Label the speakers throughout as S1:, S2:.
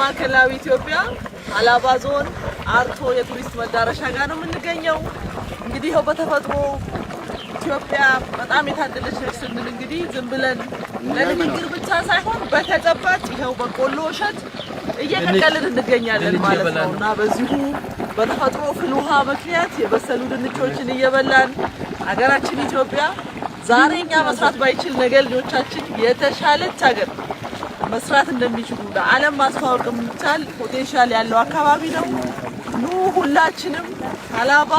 S1: በማዕከላዊ ኢትዮጵያ አላባ ዞን አርቶ የቱሪስት መዳረሻ ጋር ነው የምንገኘው። እንግዲህ ይሄው በተፈጥሮ ኢትዮጵያ በጣም የታደለች ነች ስንል እንግዲህ ዝም ብለን ለንግግር ብቻ ሳይሆን በተጨባጭ ይሄው በቆሎ እሸት እየቀቀልን እንገኛለን ማለት ነውና በዚሁ በተፈጥሮ ፍል ውሃ ምክንያት የበሰሉ ድንቾችን እየበላን ሀገራችን ኢትዮጵያ ዛሬኛ መስራት ባይችል ነገ ልጆቻችን የተሻለች ሀገር መስራት እንደሚችሉ ለዓለም ማስተዋወቅ የሚቻል ፖቴንሻል ያለው አካባቢ ነው። ኑ ሁላችንም አላባ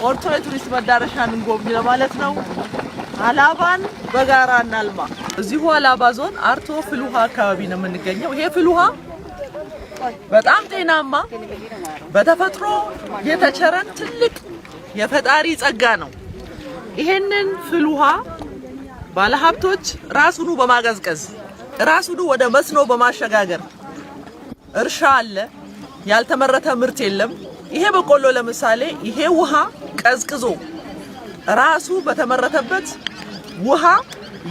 S1: ኦርቶ የቱሪስት መዳረሻን እንጎብኝ ለማለት ነው። አላባን በጋራ እናልማ። እዚሁ አላባ ዞን አርቶ ፍል ውሃ አካባቢ ነው የምንገኘው። ይሄ ፍል ውሃ በጣም ጤናማ በተፈጥሮ የተቸረን ትልቅ የፈጣሪ ጸጋ ነው። ይሄንን ፍል ውሃ ባለሀብቶች ራሱኑ በማቀዝቀዝ ራሱኑ ወደ መስኖ በማሸጋገር እርሻ አለ፣ ያልተመረተ ምርት የለም። ይሄ በቆሎ ለምሳሌ ይሄ ውሃ ቀዝቅዞ ራሱ በተመረተበት ውሃ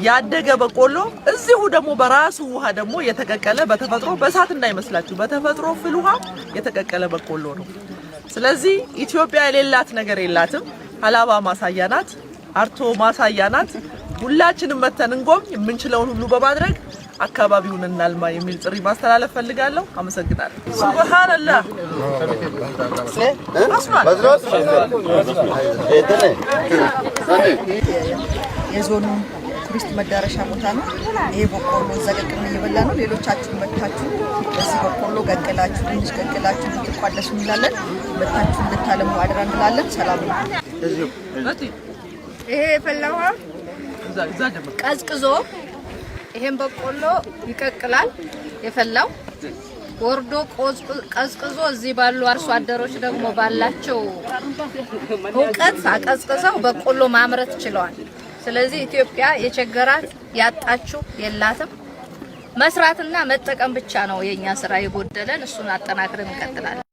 S1: ያደገ በቆሎ እዚሁ ደግሞ በራሱ ውሃ ደግሞ የተቀቀለ በተፈጥሮ በእሳት እንዳይመስላችሁ በተፈጥሮ ፍል ውሃ የተቀቀለ በቆሎ ነው። ስለዚህ ኢትዮጵያ የሌላት ነገር የላትም። አላባ ማሳያ ናት፣ አርቶ ማሳያ ናት። ሁላችንም መተን እንጎብኝ፣ የምንችለውን ሁሉ በማድረግ አካባቢውን እናልማ የሚል ጥሪ ማስተላለፍ ፈልጋለሁ። አመሰግናለሁ። ሱብሃንአላህ
S2: የዞኑ ቱሪስት መዳረሻ ቦታ ነው። ይሄ በቆሎ ዘገቅን እየበላ ነው። ሌሎቻችሁ መታችሁ በዚህ በቆሎ ገቀላችሁ ድንች ገቀላችሁ እንድትቋደሱ እንላለን። መታችሁ እንድታለሙ አድራ እንላለን። ሰላም ነው።
S3: ይሄ የፈላው ቀዝቅዞ ይሄን በቆሎ ይቀቅላል። የፈላው ወርዶ ቀዝቅዞ እዚህ ባሉ አርሶ አደሮች ደግሞ ባላቸው እውቀት አቀዝቅዘው በቆሎ ማምረት ችለዋል። ስለዚህ ኢትዮጵያ የቸገራት ያጣችው የላትም። መስራትና መጠቀም ብቻ ነው የኛ ስራ የጎደለን። እሱን አጠናክረን እንቀጥላለን።